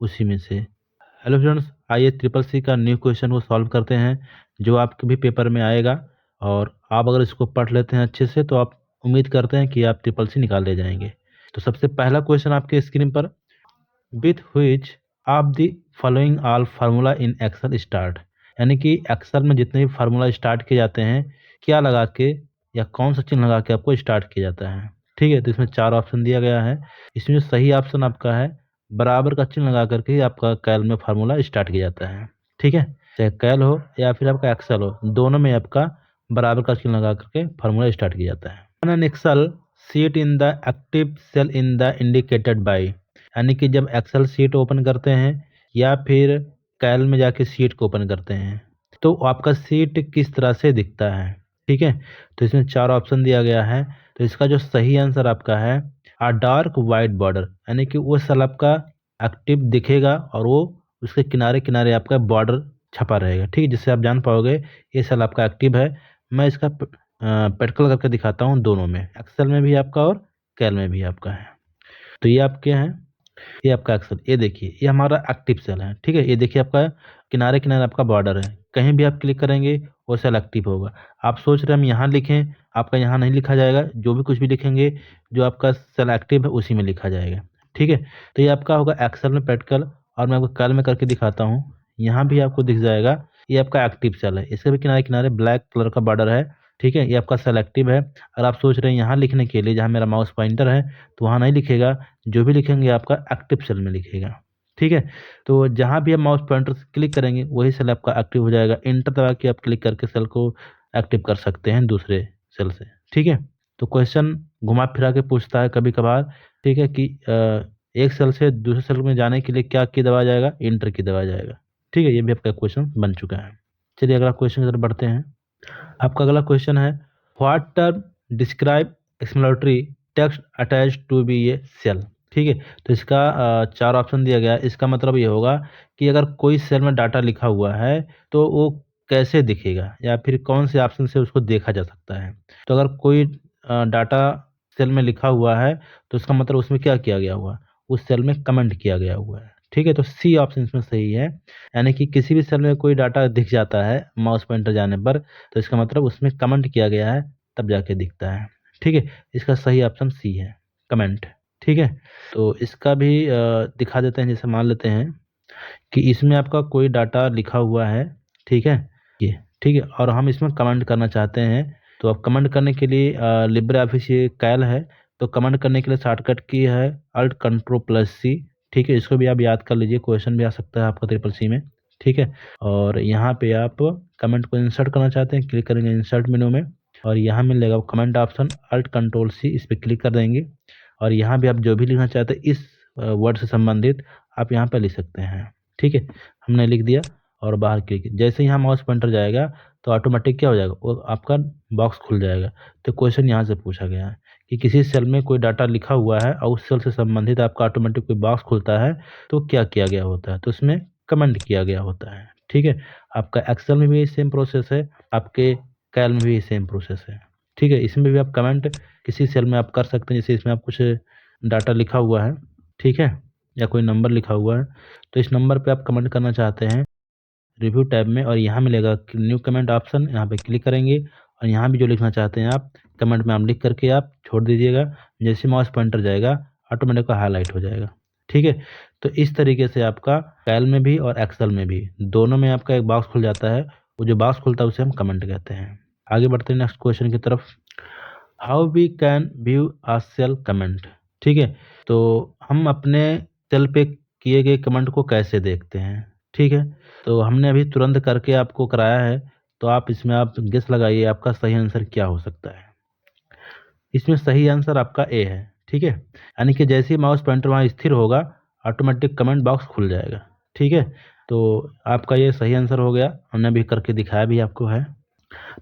उसी में से। हेलो स्टूडेंट्स, आइए ट्रिपल सी का न्यू क्वेश्चन को सॉल्व करते हैं जो आपके भी पेपर में आएगा। और आप अगर इसको पढ़ लेते हैं अच्छे से तो आप उम्मीद करते हैं कि आप ट्रिपल सी निकाल ले जाएंगे। तो सबसे पहला क्वेश्चन आपके स्क्रीन पर, with which of the following all formula in Excel start, यानी कि एक्सेल में जितने भी फार्मूला स्टार्ट किए जाते हैं क्या लगा के या कौन सा चिन्ह लगा के आपको स्टार्ट किया जाता है। ठीक है, तो इसमें 4 ऑप्शन दिया गया है। इसमें जो सही ऑप्शन आपका है, बराबर का चिन्ह लगा करके ही आपका कैल में फार्मूला स्टार्ट किया जाता है। ठीक है, चाहे कैल हो या फिर आपका एक्सेल हो, दोनों में आपका बराबर का चिन्ह लगा करके फार्मूला स्टार्ट किया जाता है। An Excel sheet in the active cell in the indicated by, यानी कि जब एक्सेल सीट ओपन करते हैं या फिर कैल में जाके सीट को ओपन करते हैं तो आपका सीट किस तरह से दिखता है। ठीक है, तो इसमें 4 ऑप्शन दिया गया है। तो इसका जो सही आंसर आपका है आ डार्क वाइट बॉर्डर, यानी कि वो सेल आपका एक्टिव दिखेगा और वो उसके किनारे किनारे आपका बॉर्डर छपा रहेगा। ठीक है, जिससे आप जान पाओगे ये सेल आपका एक्टिव है। मैं इसका प्रैक्टिकल करके दिखाता हूँ, दोनों में, एक्सेल में भी आपका और कैल में भी आपका है। तो ये आपके हैं, ये आपका एक्सेल, ये देखिए ये हमारा एक्टिव सेल है। ठीक है, ये देखिए आपका किनारे किनारे आपका बॉर्डर है, कहीं भी आप क्लिक करेंगे वो सेल एक्टिव होगा। आप सोच रहे हैं हम यहाँ लिखें, आपका यहाँ नहीं लिखा जाएगा, जो भी कुछ भी लिखेंगे जो आपका सेल एक्टिव है उसी में लिखा जाएगा। ठीक है, तो ये आपका होगा एक्सेल में प्रैक्टिकल, और मैं आपको कैल में करके दिखाता हूँ। यहाँ भी आपको दिख जाएगा ये आपका एक्टिव सेल है, इसके भी किनारे किनारे ब्लैक कलर का बॉर्डर है। ठीक है, ये आपका सेल एक्टिव है। अगर आप सोच रहे हैं यहाँ लिखने के लिए जहाँ मेरा माउस पॉइंटर है तो वहाँ नहीं लिखेगा, जो भी लिखेंगे आपका एक्टिव सेल में लिखेगा। ठीक है, तो जहाँ भी आप माउस पॉइंटर से क्लिक करेंगे वही सेल आपका एक्टिव हो जाएगा। इंटर दबा के आप क्लिक करके सेल को एक्टिव कर सकते हैं दूसरे सेल से। ठीक है, तो क्वेश्चन घुमा फिरा के पूछता है कभी कभार, ठीक है, कि एक सेल से दूसरे सेल में जाने के लिए क्या की दबाया जाएगा, इंटर की दबाया जाएगा। ठीक है, ये भी आपका क्वेश्चन बन चुका है। चलिए अगला क्वेश्चन की तरफ बढ़ते हैं। आपका अगला क्वेश्चन है, what term describe explanatory text attach to be a cell. ठीक है, तो इसका 4 ऑप्शन दिया गया है। इसका मतलब ये होगा कि अगर कोई सेल में डाटा लिखा हुआ है तो वो कैसे दिखेगा या फिर कौन से ऑप्शन से उसको देखा जा सकता है। तो अगर कोई डाटा सेल में लिखा हुआ है तो इसका मतलब उसमें क्या किया गया हुआ, उस सेल में कमेंट किया गया हुआ है। ठीक है, तो सी ऑप्शन इसमें सही है, यानी कि किसी भी सेल में कोई डाटा दिख जाता है माउस पॉइंटर जाने पर तो इसका मतलब उसमें कमेंट किया गया है, तब जाके दिखता है। ठीक है, इसका सही ऑप्शन सी है, कमेंट। ठीक है, तो इसका भी दिखा देते हैं। जैसे मान लेते हैं कि इसमें आपका कोई डाटा लिखा हुआ है, ठीक है, ये ठीक है, और हम इसमें कमेंट करना चाहते हैं। तो अब कमेंट करने के लिए लिब्रे ऑफिस ये कैल है, तो कमेंट करने के लिए शॉर्टकट की है अल्ट कंट्रोल प्लस सी। ठीक है, इसको भी आप याद कर लीजिए, क्वेश्चन भी आ सकता है आपका ट्रिपल सी में। ठीक है, और यहाँ पे आप कमेंट को इंसर्ट करना चाहते हैं, क्लिक करेंगे इंसर्ट मेनू में और यहाँ मिलेगा comment option, alt control C, इस पर क्लिक कर देंगे और यहाँ भी आप जो भी लिखना चाहते हैं इस वर्ड से संबंधित आप यहाँ पर लिख सकते हैं। ठीक है, हमने लिख दिया और बाहर क्लिक, जैसे यहाँ माउस पॉइंटर जाएगा तो ऑटोमेटिक क्या हो जाएगा, वो आपका बॉक्स खुल जाएगा। तो क्वेश्चन यहाँ से पूछा गया है कि किसी सेल में कोई डाटा लिखा हुआ है और उस सेल से संबंधित आपका ऑटोमेटिक कोई बॉक्स खुलता है तो क्या किया गया होता है, तो उसमें कमेंट किया गया होता है। ठीक है, आपका एक्सेल में भी सेम प्रोसेस है, आपके कैल में भी सेम प्रोसेस है। ठीक है, इसमें भी आप कमेंट किसी सेल में आप कर सकते हैं, जैसे इसमें आप कुछ डाटा लिखा हुआ है, ठीक है, या कोई नंबर लिखा हुआ है तो इस नंबर पे आप कमेंट करना चाहते हैं रिव्यू टैब में और यहाँ मिलेगा न्यू कमेंट ऑप्शन, यहाँ पे क्लिक करेंगे और यहाँ भी जो लिखना चाहते हैं आप कमेंट में आप लिख करके आप छोड़ दीजिएगा। जैसे माउस पॉइंटर जाएगा ऑटोमेटिक हाईलाइट हो जाएगा। ठीक है, तो इस तरीके से आपका कैल में भी और एक्सेल में भी दोनों में आपका एक बॉक्स खुल जाता है, वो जो बॉक्स खुलता है उसे हम कमेंट कहते हैं। आगे बढ़ते हैं नेक्स्ट क्वेश्चन की तरफ। How we can view a cell comment. ठीक है, तो हम अपने सेल पे किए गए कमेंट को कैसे देखते हैं। ठीक है, तो हमने अभी तुरंत करके आपको कराया है, तो आप इसमें आप गेस लगाइए आपका सही आंसर क्या हो सकता है। इसमें सही आंसर आपका ए है। ठीक है, यानी कि जैसे ही माउस पॉइंटर वहाँ स्थिर होगा ऑटोमेटिक कमेंट बॉक्स खुल जाएगा। ठीक है, तो आपका ये सही आंसर हो गया, हमने अभी करके दिखाया भी आपको है।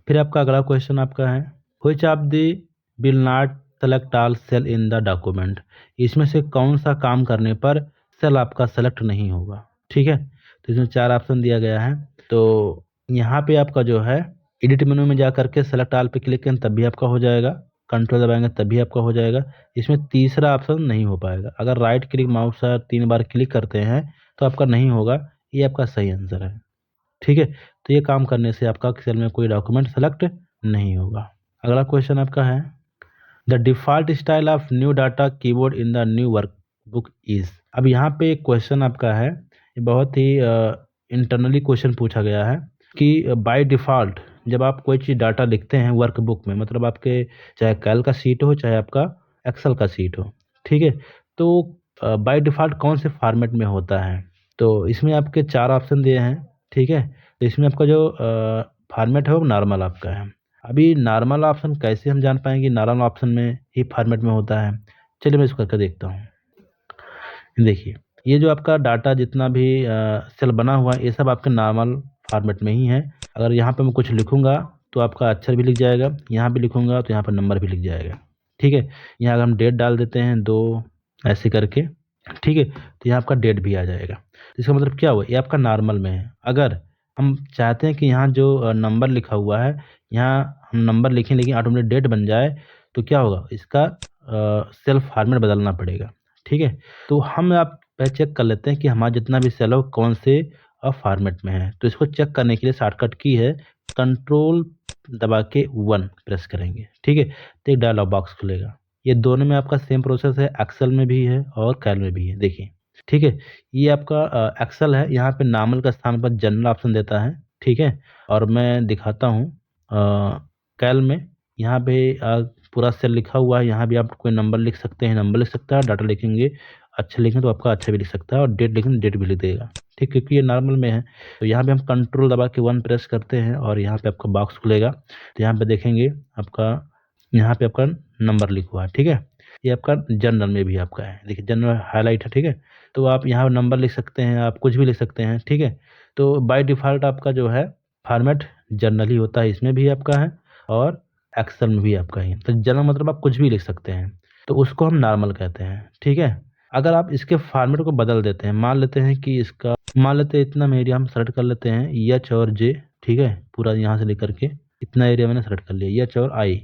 फिर आपका अगला क्वेश्चन आपका है, which of the will not select all cell in the document. इसमें से कौन सा काम करने पर सेल आपका सेलेक्ट नहीं होगा। ठीक है, तो इसमें 4 ऑप्शन दिया गया है। तो यहाँ पे आपका जो है एडिट मेनू में जा करके सेलेक्ट ऑल पे क्लिक करें तब भी आपका हो जाएगा, कंट्रोल दबाएंगे तब भी आपका हो जाएगा। इसमें तीसरा ऑप्शन नहीं हो पाएगा, अगर राइट क्लिक माउस से 3 बार क्लिक करते हैं तो आपका नहीं होगा, ये आपका सही आंसर है। ठीक है, तो ये काम करने से आपका सेल में कोई डॉक्यूमेंट सेलेक्ट नहीं होगा। अगला क्वेश्चन आपका है, the default style of new data keyboard in the new workbook is. अब यहाँ पे एक क्वेश्चन आपका है, ये बहुत ही इंटरनली क्वेश्चन पूछा गया है कि बाय डिफ़ॉल्ट जब आप कोई चीज़ डाटा लिखते हैं वर्कबुक में, मतलब आपके चाहे कैल का शीट हो, चाहे आपका एक्सेल का शीट हो, ठीक है? तो बाय डिफ़ॉल्ट कौन से फॉर्मेट में होता है? तो इसमें आपके 4 ऑप्शन दिए हैं, ठीक है? तो इसमें आपका जो फॉर्मेट है वो नॉर्मल आपका है। अभी नॉर्मल ऑप्शन कैसे हम जान पाएँगे नॉर्मल ऑप्शन में ही फॉर्मेट में होता है? चलिए मैं इसको करके देखता हूँ। देखिए, ये जो आपका डाटा जितना भी सेल बना हुआ है, ये सब आपके नॉर्मल फॉर्मेट में ही है। अगर यहाँ पे मैं कुछ लिखूँगा, तो आपका अक्षर भी लिख जाएगा, यहाँ भी लिखूँगा तो यहाँ पर नंबर भी लिख जाएगा, ठीक है? यहाँ अगर हम डेट डाल देते हैं 2 ऐसे करके, ठीक है? तो यहाँ आपका डेट भी आ जाएगा। तो इसका मतलब क्या हुआ? ये आपका नॉर्मल में है। अगर हम चाहते हैं कि यहाँ जो नंबर लिखा हुआ है, यहाँ हम नंबर लिखें लेकिन ऑटोमेटिक डेट बन जाए, तो क्या होगा? इसका सेल फॉर्मेट बदलना पड़ेगा, ठीक है? तो हम आप पहले चेक कर लेते हैं कि हमारा जितना भी सेल है वो कौन से फॉर्मेट में है। तो इसको चेक करने के लिए शॉर्टकट की है कंट्रोल दबा के 1 प्रेस करेंगे, ठीक है? तो एक डायलॉग बॉक्स खुलेगा। ये दोनों में आपका सेम प्रोसेस है, एक्सेल में भी है और कैल में भी है, देखिए, ठीक है? ये आपका एक्सेल है, यहाँ पे नॉर्मल का स्थान पर जनरल ऑप्शन देता है, ठीक है? और मैं दिखाता हूँ कैल में, यहाँ पे पूरा सेल लिखा हुआ है, यहाँ भी आप कोई नंबर लिख सकते हैं, नंबर लिख सकता है, डाटा लिखेंगे, अच्छा लिखें तो आपका अच्छा भी लिख सकता है और डेट लिखेंगे डेट भी लिख देगा, ठीक, क्योंकि ये नॉर्मल में है। तो यहाँ पे हम कंट्रोल दबा के 1 प्रेस करते हैं और यहाँ पे आपका बॉक्स खुलेगा। तो यहाँ पे देखेंगे आपका, यहाँ पे आपका नंबर लिखा हुआ है, ठीक है? ये आपका जनरल में भी आपका है, देखिए जनरल हाइलाइट है, ठीक है? तो आप यहाँ नंबर लिख सकते हैं, आप कुछ भी लिख सकते हैं, ठीक है? तो बाय डिफ़ॉल्ट आपका जो है फॉर्मेट जनरल ही होता है, इसमें भी आपका है और एक्सेल में भी आपका ही है। तो जनरल मतलब आप कुछ भी लिख सकते हैं, तो उसको हम नॉर्मल कहते हैं, ठीक है? अगर आप इसके फॉर्मेट को बदल देते हैं, मान लेते हैं कि इसका, मान लेते हैं इतना में एरिया हम सेलेक्ट कर लेते हैं, एच और जे, ठीक है? पूरा यहाँ से लेकर के इतना एरिया मैंने सेलेक्ट कर लिया, एच और आई,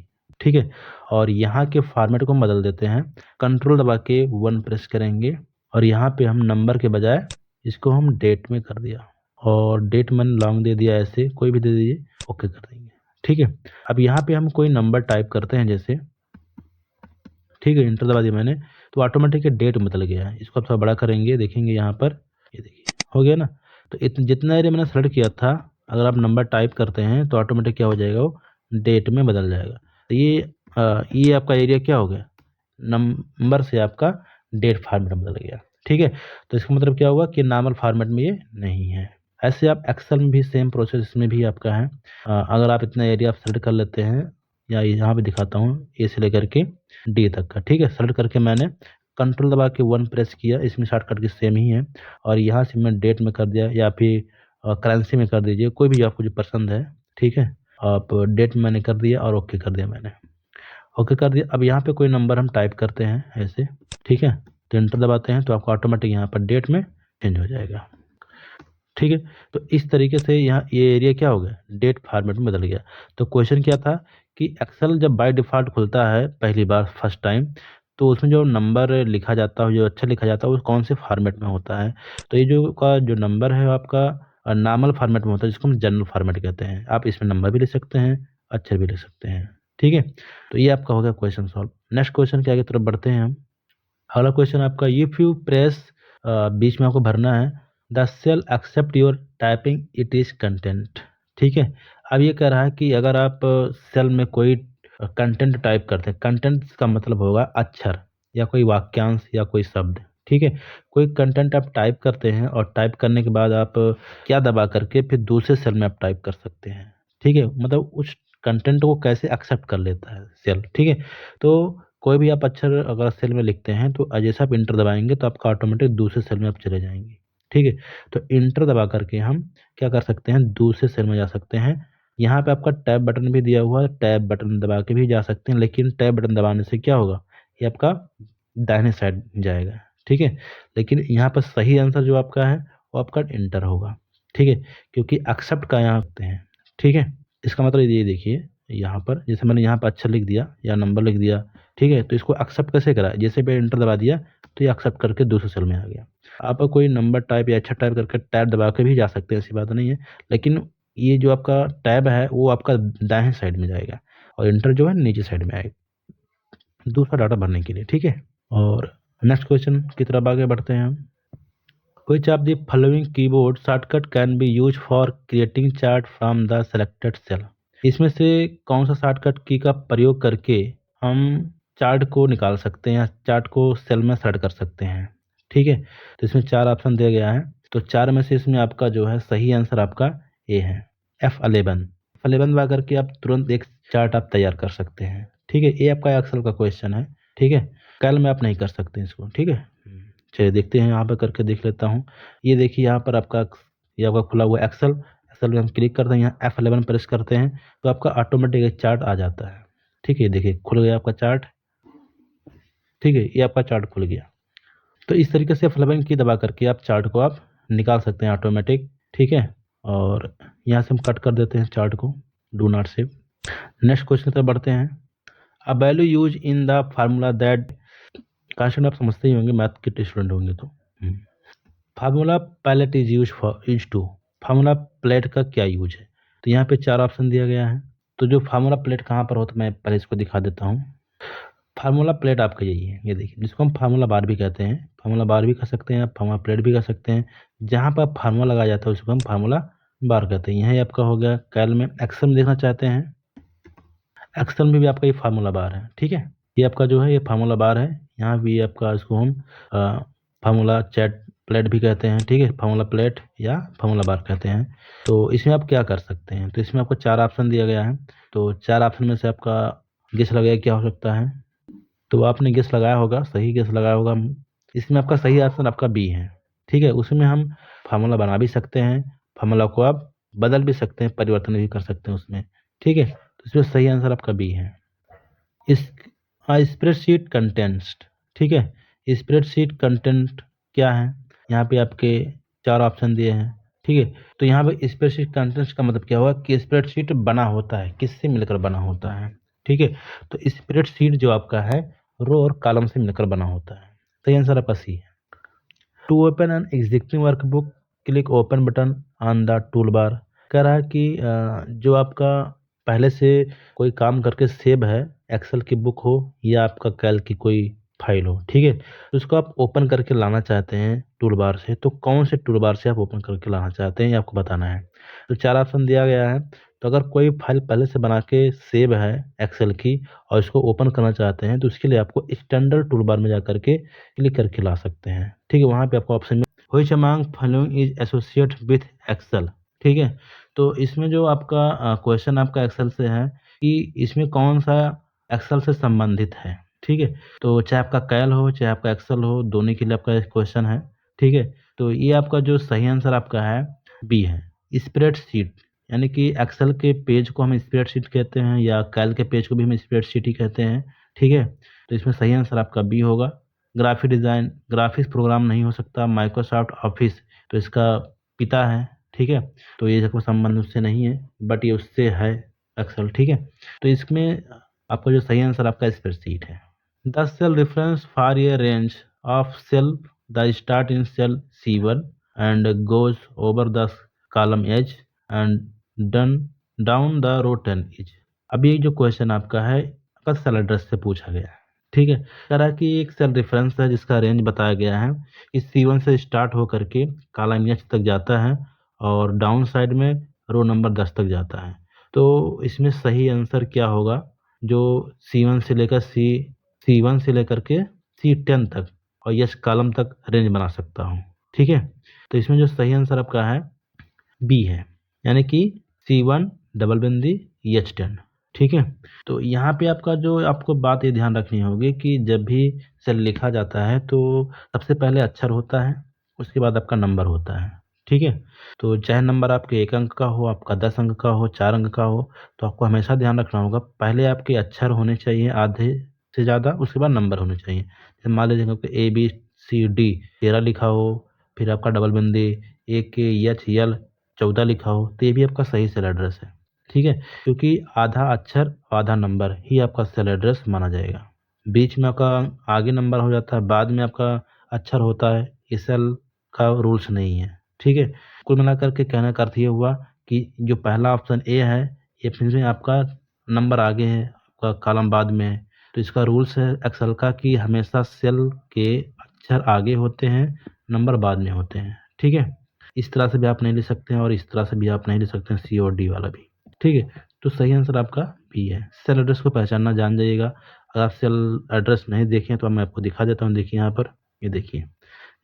ठीक है? और यहाँ के फॉर्मेट को हम बदल देते हैं, कंट्रोल दबा के 1 प्रेस करेंगे और यहाँ पे हम नंबर के बजाय इसको हम डेट में कर दिया और डेट मैंने लॉन्ग दे दिया, ऐसे कोई भी दे दीजिए, ओके कर देंगे, ठीक है? अब यहाँ पे हम कोई नंबर टाइप करते हैं जैसे, ठीक है, इंटर दबा दिया मैंने, तो ऑटोमेटिक डेट बदल गया है। इसको आप थोड़ा बड़ा करेंगे, देखेंगे यहाँ पर, ये देखिए हो गया ना? तो जितना एरिया मैंने सेलेक्ट किया था, अगर आप नंबर टाइप करते हैं तो ऑटोमेटिक क्या हो जाएगा, वो डेट में बदल जाएगा। तो ये आपका एरिया क्या हो गया, नंबर से आपका डेट फॉर्मेट में बदल गया, ठीक है? तो इसका मतलब क्या हुआ कि नॉर्मल फॉर्मेट में ये नहीं है। ऐसे आप एक्सेल में भी सेम प्रोसेस इसमें भी आपका है। अगर आप इतना एरिया आप सेलेक्ट कर लेते हैं, या यहाँ पे दिखाता हूँ, ए से लेकर के डी तक का, ठीक है? सेलेक्ट करके मैंने कंट्रोल दबा के 1 प्रेस किया, इसमें शॉर्टकट की सेम ही है और यहाँ से मैं डेट में कर दिया या फिर करेंसी में कर दीजिए, कोई भी आपको जो पसंद है, ठीक है? आप डेट में मैंने कर दिया और ओके कर दिया मैंने, ओके कर दिया। अब यहाँ पे कोई नंबर हम टाइप करते हैं ऐसे, ठीक है? तो एंटर दबाते हैं तो आपको ऑटोमेटिक यहाँ पर डेट में चेंज हो जाएगा, ठीक है? तो इस तरीके से यहाँ ये एरिया क्या हो गया, डेट फॉर्मेट में बदल गया। तो क्वेश्चन क्या था कि एक्सेल जब बाय डिफ़ॉल्ट खुलता है पहली बार फर्स्ट टाइम, तो उसमें जो नंबर लिखा जाता है, जो अक्षर लिखा जाता है, वो कौन से फॉर्मेट में होता है? तो ये जो नंबर है वो आपका नॉर्मल फॉर्मेट में होता है, जिसको हम जनरल फॉर्मेट कहते हैं। आप इसमें नंबर भी लिख सकते हैं, अक्षर भी लिख सकते हैं, ठीक है? तो ये आपका हो गया क्वेश्चन सॉल्व। नेक्स्ट क्वेश्चन के आगे तरफ बढ़ते हैं हम। अगला क्वेश्चन आपका, इफ यू प्रेस, बीच में आपको भरना है, the cell accept your typing it is content, ठीक है? अब ये कह रहा है कि अगर आप सेल में कोई कंटेंट टाइप करते हैं, कंटेंट का मतलब होगा अक्षर या कोई वाक्यांश या कोई शब्द, ठीक है? कोई कंटेंट आप टाइप करते हैं और टाइप करने के बाद आप क्या दबा करके फिर दूसरे सेल में आप टाइप कर सकते हैं, ठीक है? मतलब उस कंटेंट को कैसे एक्सेप्ट कर लेता है सेल, ठीक है? तो कोई भी आप अक्षर अगर सेल में लिखते हैं तो जैसे आप इंटर दबाएँगे तो आपका ऑटोमेटिक दूसरे सेल में आप चले जाएँगे, ठीक है? तो इंटर दबा करके हम क्या कर सकते हैं, दूसरे सेल में जा सकते हैं। यहाँ पे आपका टैब बटन भी दिया हुआ है, टैब बटन दबा के भी जा सकते हैं, लेकिन टैब बटन दबाने से क्या होगा, ये आपका दाहिने साइड जाएगा, ठीक है? लेकिन यहाँ पर सही आंसर जो आपका है, वो आपका इंटर होगा, ठीक है? क्योंकि एक्सेप्ट का यहाँ होते हैं, ठीक है? इसका मतलब ये देखिए, यहाँ पर जैसे मैंने यहाँ पर अक्षर लिख दिया या नंबर लिख दिया, ठीक है? तो इसको एक्सेप्ट कैसे करा, जैसे मैं एंटर दबा दिया तो ये एक्सेप्ट करके दूसरे सेल में आ गया। आप कोई नंबर टाइप या अच्छा टाइप करके टैब दबा के भी जा सकते हैं, ऐसी बात नहीं है, लेकिन ये जो आपका टैब है वो आपका दाएं साइड में जाएगा और इंटर जो है नीचे साइड में आएगा दूसरा डाटा भरने के लिए, ठीक है। और नेक्स्ट क्वेश्चन की तरफ आगे बढ़ते हैं हम। Which of the following keyboard shortcut can be used for creating chart from the selected cell? इसमें से कौन सा शॉर्टकट की का प्रयोग करके हम चार्ट को निकाल सकते हैं या चार्ट को सेल में सेट कर सकते हैं, ठीक है। तो इसमें 4 ऑप्शन दिया गया है, तो 4 में से इसमें आपका जो है सही आंसर आपका ए है, F11। F11 दबा करके आप तुरंत एक चार्ट आप तैयार कर सकते हैं, ठीक है। ये आपका एक्सेल का क्वेश्चन है, ठीक है। कल में आप नहीं कर सकते इसको, ठीक है। चलिए देखते हैं, यहाँ पर करके देख लेता हूँ। ये देखिए यहाँ पर आपका ये आपका खुला हुआ एक्सेल में हम क्लिक करते हैं, यहाँ F11 प्रेस करते हैं तो आपका ऑटोमेटिक एक चार्ट आ जाता है, ठीक है। देखिए खुल गया आपका चार्ट, ठीक है, ये आपका चार्ट खुल गया। तो इस तरीके से F11 की दबा करके आप चार्ट को आप निकाल सकते हैं ऑटोमेटिक, ठीक है। और यहाँ से हम कट कर देते हैं चार्ट को, do not save. Next question तक बढ़ते हैं। A value use in the formula that, constant आप समझते ही होंगे, मैथ के स्टूडेंट होंगे तो। Formula palette is use to, formula plate का क्या यूज है, तो यहाँ पे 4 ऑप्शन दिया गया है। तो जो फार्मूला प्लेट कहाँ पर होता है मैं पहले इसको दिखा देता हूँ। फार्मूला प्लेट आपका यही है, ये देखिए, जिसको हम फार्मूला बार भी कहते हैं, फार्मूला बार भी कह सकते हैं आप, फार्मूला प्लेट भी कह सकते हैं। जहाँ पर फार्मूला लगाया जाता है उसको हम फार्मूला बार कहते हैं। यही आपका हो गया। कैल में एक्सेल में देखना चाहते हैं, एक्सेल में भी आपका ये फार्मूला बार है, ठीक है। ये आपका जो है ये फार्मूला बार है, यहाँ भी आपका इसको हम फार्मूला चैट प्लेट भी कहते हैं, ठीक है, फार्मूला प्लेट या फार्मूला बार कहते हैं। तो इसमें आप क्या कर सकते हैं, तो इसमें आपको 4 ऑप्शन दिया गया है, तो 4 ऑप्शन में से आपका गेस लगाया क्या हो सकता है, तो आपने गेस लगाया होगा, सही गेस लगाया होगा। इसमें आपका सही ऑप्शन आपका बी है, ठीक है। उसमें हम फार्मूला बना भी सकते हैं, फार्मूला को आप बदल भी सकते हैं, परिवर्तन भी कर सकते हैं उसमें, ठीक है। तो इसमें सही आंसर आपका बी है। इस स्प्रेडशीट कंटेंट्स, ठीक है, स्प्रेडशीट कंटेंट क्या है, यहाँ पे आपके 4 ऑप्शन दिए हैं, ठीक है। तो यहाँ पे स्प्रेडशीट कंटेंट्स का मतलब क्या हुआ कि स्प्रेडशीट बना होता है, किससे मिलकर बना होता है, ठीक है। तो स्प्रेडशीट जो आपका है रो और कॉलम से मिलकर बना होता है। सही आंसर आपका सी है। To open an existing workbook click open button on the tool bar. कह रहा है कि जो आपका पहले से कोई काम करके सेव है, एक्सेल की बुक हो या आपका कैल की कोई फाइल हो, ठीक है, तो उसको आप ओपन करके लाना चाहते हैं टूल बार से, तो कौन से टूल बार से आप ओपन करके लाना चाहते हैं ये आपको बताना है। तो 4 ऑप्शन दिया गया है। तो अगर कोई फाइल पहले से बना के सेव है एक्सेल की और इसको ओपन करना चाहते हैं तो उसके लिए आपको स्टैंडर्ड टूल बार में जा करके क्लिक करके ला सकते हैं, ठीक है। वहाँ पे आपको ऑप्शन में which among following is associate with Excel, ठीक है। तो इसमें जो आपका क्वेश्चन आपका एक्सेल से है कि इसमें कौन सा एक्सेल से संबंधित है, ठीक है। तो चाहे आपका कैल हो चाहे आपका एक्सेल हो, दोनों के लिए आपका क्वेश्चन है, ठीक है। तो ये आपका जो सही आंसर आपका है बी है, स्प्रेडशीट, यानी कि एक्सेल के पेज को हम स्प्रेडशीट कहते हैं या कैल के पेज को भी हम स्प्रेडशीट ही कहते हैं, ठीक है। तो इसमें सही आंसर आपका बी होगा। ग्राफिक डिज़ाइन, ग्राफिक्स प्रोग्राम नहीं हो सकता, माइक्रोसॉफ्ट ऑफिस तो इसका पिता है, ठीक है। तो ये कोई संबंध उससे नहीं है, बट ये उससे है एक्सेल, ठीक है। तो इसमें आपका जो सही आंसर आपका स्प्रेडशीट है। The cell reference for a range of cell the start in cell C1 and goes over the column H and done down the row 10 is. अभी जो क्वेश्चन आपका है आपका सेल एड्रेस से पूछा गया है, ठीक है। कह रहा है कि एक सेल रेफरेंस है जिसका रेंज बताया गया है, इस C1 से स्टार्ट हो करके कॉलम एच तक जाता है और डाउन साइड में रो नंबर 10 तक जाता है। तो इसमें सही आंसर क्या होगा, जो C1 से लेकर C1 से लेकर के C10 तक और यस कॉलम तक रेंज बना सकता हूँ, ठीक है। तो इसमें जो सही आंसर आपका है बी है, यानी कि C1 डबल बिंदी H10, ठीक है। तो यहाँ पे आपका जो आपको बात ये ध्यान रखनी होगी कि जब भी सेल लिखा जाता है तो सबसे पहले अक्षर होता है, उसके बाद आपका नंबर होता है, ठीक है। तो चाहे नंबर आपके 1 अंक का हो, आपका 10 अंक का हो, 4 अंक का हो, तो आपको हमेशा ध्यान रखना होगा पहले आपके अक्षर होने चाहिए आधे से ज़्यादा, उसके बाद नंबर होने चाहिए। जैसे मान लीजिए आपके ABCD 13 लिखा हो, फिर आपका डबल बिंदी AKHL 14 लिखा हो, तो ये भी आपका सही सेल एड्रेस है, ठीक है। क्योंकि आधा अक्षर आधा नंबर ही आपका सेल एड्रेस माना जाएगा। बीच में आपका आगे नंबर हो जाता है, बाद में आपका अक्षर होता है, ये सेल का रूल्स नहीं है। ठीक है, कुल मिलाकर के कहने का अर्थ ये हुआ कि जो पहला ऑप्शन ए है, ये फिर में आपका नंबर आगे है, आपका कॉलम बाद में है। तो इसका रूल्स है एक्सेल का कि हमेशा सेल के अक्षर आगे होते हैं, नंबर बाद में होते हैं। ठीक है, इस तरह से भी आप नहीं ले सकते हैं और इस तरह से भी आप नहीं ले सकते हैं, सी और डी वाला भी। ठीक है, तो सही आंसर आपका बी है। सेल एड्रेस को पहचानना जान जाइएगा। अगर आप सेल एड्रेस नहीं देखें तो मैं आपको दिखा देता हूँ। देखिए यहाँ पर, ये देखिए,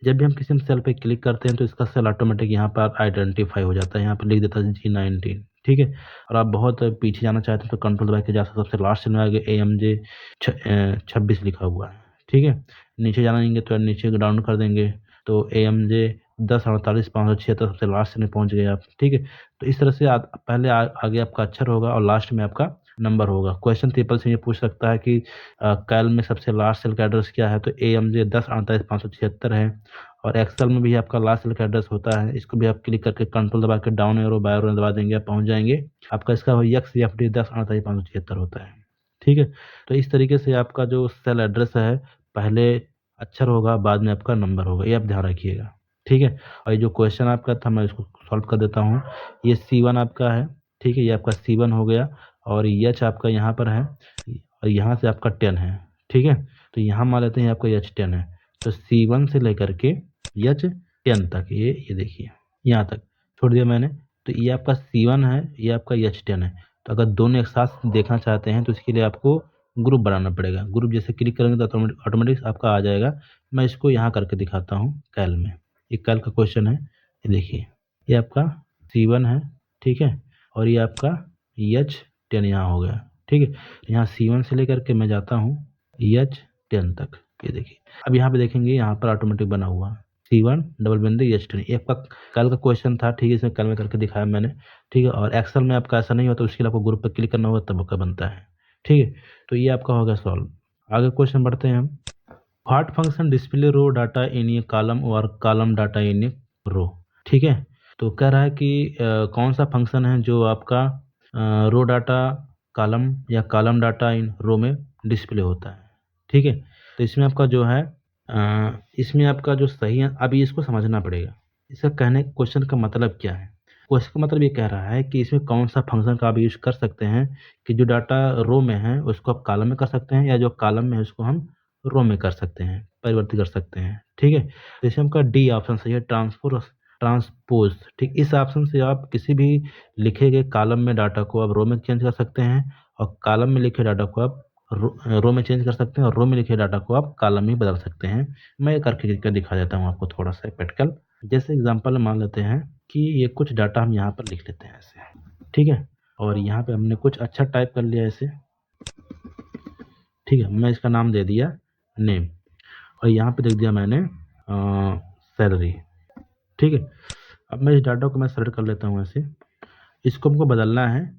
जब भी हम किसी सेल पे क्लिक करते हैं तो इसका सेल ऑटोमेटिक यहाँ पर आइडेंटिफाई हो जाता है। यहाँ पर लिख देता है G19। ठीक है, और आप बहुत पीछे जाना चाहते हैं तो कंट्रोल दबा के जा सकते, सबसे लास्ट सेल में आगे AMJ 26 लिखा हुआ है। ठीक है, नीचे जानेंगे तो नीचे डाउन कर देंगे तो AMJ 1048 576 सबसे लास्ट सेल में पहुँच गए आप। ठीक है, तो इस तरह से पहले आगे आपका अक्षर होगा और लास्ट में आपका नंबर होगा। क्वेश्चन ट्रिपल से ये पूछ सकता है कि कैल में सबसे लास्ट सेल का एड्रेस क्या है, तो AMJ 1048 576 है। और एक्सेल में भी आपका लास्ट सेल का एड्रेस होता है, इसको भी आप क्लिक करके कंट्रोल दबा के डाउन एरो बाय एरो दबा देंगे, आप पहुंच जाएंगे। आपका इसका XFD 1048 576 होता है। ठीक है, तो इस तरीके से आपका जो सेल एड्रेस है, पहले अक्षर होगा, बाद में आपका नंबर होगा, ये आप ध्यान रखिएगा। ठीक है, और ये जो क्वेश्चन आपका था मैं इसको सॉल्व कर देता हूँ। ये C1 आपका है। ठीक है, ये आपका C1 हो गया और H आपका यहाँ पर है और यहाँ से आपका 10 है। ठीक है, तो यहाँ मान लेते हैं आपका H10 है। तो C1 से लेकर के H10 तक, ये देखिए यहाँ तक छोड़ दिया मैंने। तो ये आपका C1 है, ये आपका H10 है। तो अगर दोनों एक साथ देखना चाहते हैं तो इसके लिए आपको ग्रुप बनाना पड़ेगा। ग्रुप जैसे क्लिक करेंगे तो ऑटोमेटिक आपका आ जाएगा। मैं इसको यहाँ करके दिखाता हूँ कैल में। ये कैल का क्वेश्चन है, ये देखिए, ये आपका C1 है। ठीक है, और ये आपका H10 यहाँ हो गया। ठीक है, यहाँ C1 से लेकर के मैं जाता हूँ H10 तक, ये देखिए। अब यहाँ पे देखेंगे, यहाँ पर ऑटोमेटिक बना हुआ C1 डबल बिंदु H10। ये आपका कल का क्वेश्चन था। ठीक है, इसमें कल में करके दिखाया मैंने। ठीक है, और एक्सेल में आपका ऐसा नहीं होता, उसके लिए आपको ग्रुप पर क्लिक करना होगा तब आपका बनता है। ठीक है, तो ये आपका होगा सॉल्व। आगे क्वेश्चन बढ़ते हैं हम। What function display row data in a column or column data in a row. ठीक है, तो कह रहा है कि कौन सा फंक्शन है जो आपका रो डाटा कॉलम या कॉलम डाटा इन रो में डिस्प्ले होता है। ठीक है, तो इसमें आपका जो है इसमें आपका जो सही है, अभी इसको समझना पड़ेगा। इसका कहने क्वेश्चन का मतलब क्या है। क्वेश्चन का मतलब ये कह रहा है कि इसमें कौन सा फंक्शन का आप यूज कर सकते हैं कि जो डाटा रो में है उसको आप कॉलम में कर सकते हैं, या जो कॉलम में है उसको हम रो में कर सकते हैं, परिवर्तित कर सकते हैं। ठीक है, तो इसमें आपका डी ऑप्शन सही है, ट्रांसपोज। ठीक, इस ऑप्शन से आप किसी भी लिखे गए कॉलम में डाटा को आप रो में चेंज कर सकते हैं और कॉलम में लिखे डाटा को आप रो में चेंज कर सकते हैं और रो में लिखे डाटा को आप कॉलम में बदल सकते हैं। मैं करके दिखा देता हूँ आपको थोड़ा सा प्रैक्टिकल। जैसे एग्जांपल मान लेते हैं कि ये कुछ डाटा हम यहाँ पर लिख लेते हैं ऐसे। ठीक है, और यहाँ पे हमने कुछ अच्छा टाइप कर लिया ऐसे। ठीक है, मैं इसका नाम दे दिया नेम और यहाँ पे देख दिया मैंने सैलरी। ठीक है, अब मैं इस डाटा को मैं सेलेक्ट कर लेता हूँ ऐसे। इसको हमको बदलना है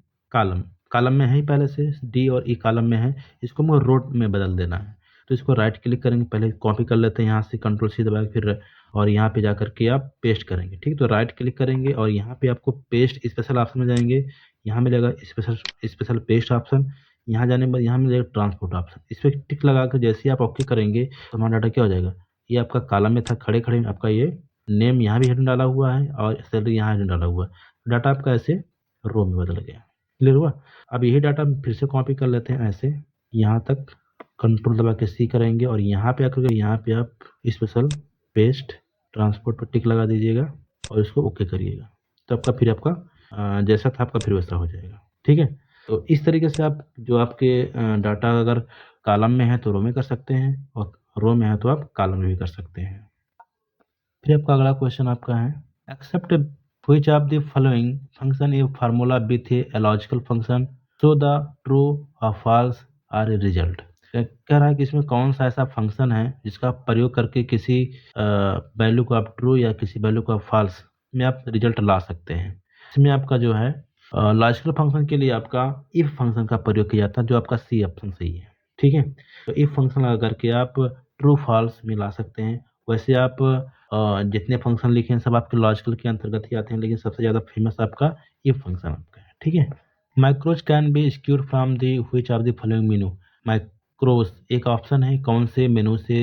कॉलम में है ही पहले से, डी और ई कॉलम में है, इसको हमको रो में बदल देना है। तो इसको राइट क्लिक करेंगे, पहले कॉपी कर लेते हैं यहाँ से, कंट्रोल सी दबा के फिर और यहाँ पे जा करके आप पेस्ट करेंगे। ठीक, तो राइट क्लिक करेंगे और यहाँ पे आपको पेस्ट स्पेशल ऑप्शन में जाएंगे, यहाँ मिलेगा स्पेशल पेस्ट ऑप्शन। यहाँ जाने के बाद यहाँ मिलेगा ट्रांसपोर्ट ऑप्शन, इस पर टिक लगा कर जैसे ही आप ओके करेंगे तो हमारा डाटा क्या हो जाएगा, ये आपका कॉलम में था खड़े खड़े आपका ये नेम यहाँ भी हेडन डाला हुआ है और सैलरी यहाँ हेडन डाला हुआ है। डाटा आपका ऐसे रो में बदल गया। क्लियर हुआ। अब यही डाटा फिर से कॉपी कर लेते हैं ऐसे, यहाँ तक कंट्रोल दबा के सी करेंगे और यहाँ पे आकर के यहाँ पे आप स्पेशल पेस्ट ट्रांसपोर्ट पर टिक लगा दीजिएगा और इसको ओके करिएगा, तो आपका फिर आपका जैसा था आपका फिर वैसा हो जाएगा। ठीक है, तो इस तरीके से आप जो आपके डाटा अगर कॉलम में है तो रो में कर सकते हैं और रो में है तो आप कॉलम में भी कर सकते हैं। फिर आपका अगला क्वेश्चन आपका है, except which of the following function a formula with a logical function so the true or false are a result. कह रहा है कि इसमें कौन सा ऐसा फंक्शन है जिसका प्रयोग करके किसी वैल्यू को आप ट्रू या किसी वैल्यू को आप फॉल्स में आप रिजल्ट ला सकते हैं। इसमें आपका जो है लॉजिकल फंक्शन के लिए आपका इफ फंक्शन का प्रयोग किया जाता है, जो आपका सी ऑप्शन सही है। ठीक है, तो इफ फंक्शन लगा करके आप ट्रू फॉल्स में ला सकते हैं। वैसे आप जितने फंक्शन लिखे हैं सब आपके लॉजिकल के अंतर्गत ही आते हैं, लेकिन सबसे ज़्यादा फेमस आपका इफ फंक्शन आपका है। ठीक है, माइक्रोज can be skewed from the which of the following मेनू। माइक्रोज एक ऑप्शन है, कौन से मेनू से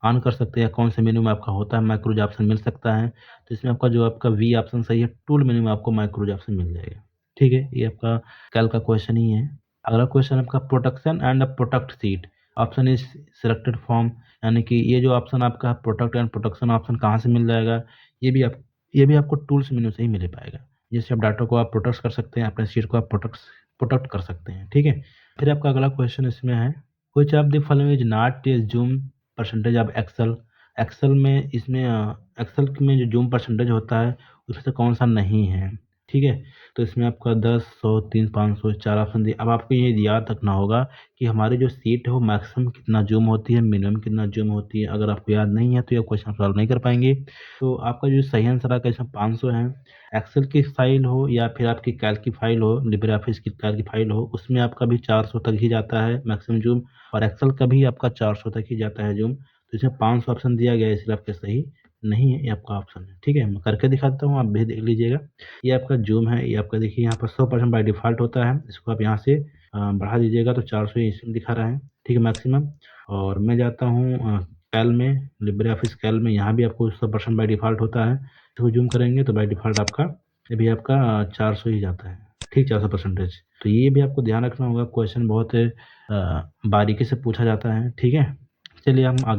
ऑन कर सकते हैं, कौन से मेन्यू में आपका होता है मैक्रोज ऑप्शन मिल सकता है। तो इसमें आपका जो आपका वी ऑप्शन सही है, टूल मेन्यू में आपको मैक्रोज ऑप्शन मिल जाएगा। ठीक है, ये आपका कल का क्वेश्चन ही है। अगला क्वेश्चन आपका protection and protect seat option is selected from, यानी कि ये जो ऑप्शन आपका प्रोटेक्ट एंड प्रोटेक्शन ऑप्शन कहाँ से मिल जाएगा, ये भी आपको टूल्स मेन्यू से ही मिल पाएगा। जिससे आप डाटा को आप प्रोटेक्ट कर सकते हैं, अपने सीट को आप प्रोटेक्ट कर सकते हैं। ठीक है, फिर आपका अगला क्वेश्चन इसमें है, which of the following is not a zoom percentage of Excel. Excel में इसमें एक्सेल में जो जूम परसेंटेज होता है उसमें से कौन सा नहीं है। ठीक है, तो इसमें आपका 10, 100, 3, 500 4 ऑप्शन दिए। अब आपको ये याद रखना होगा कि हमारी जो सीट है वो मैक्सिमम कितना जूम होती है, मिनिमम कितना जूम होती है। अगर आपको याद नहीं है तो ये क्वेश्चन सॉल्व नहीं कर पाएंगे। तो आपका जो सही आंसर आएगा इसमें 500 है। एक्सेल की फाइल हो या फिर आपकी कैल्क की फाइल हो, लिब्रे ऑफिस की कैल्क की फाइल हो, उसमें आपका भी 400 तक ही जाता है मैक्सिमम जूम, और एक्सेल का भी आपका 400 तक ही जाता है जूम। तो इसमें 500 ऑप्शन दिया गया है, इसलिए आपके सही नहीं है, ये आपका ऑप्शन है। ठीक है, मैं करके दिखाता हूँ, आप भी देख लीजिएगा। ये आपका जूम है, ये आपका देखिए यहाँ पर 100% बाय डिफ़ॉल्ट होता है। इसको आप यहाँ से बढ़ा दीजिएगा तो 400 ही इसमें दिखा रहा है। ठीक है, मैक्सिमम। और मैं जाता हूँ कैल में, लिब्रे ऑफिस कैल में, यहाँ भी आपको 100% बाय डिफ़ॉल्ट होता है। इसको जूम करेंगे तो बाय डिफ़ॉल्ट आपका ये भी आपका 400 ही जाता है। ठीक, 400%। तो ये भी आपको ध्यान रखना होगा, क्वेश्चन बहुत बारीकी से पूछा जाता है। ठीक है, चलिए हम आगे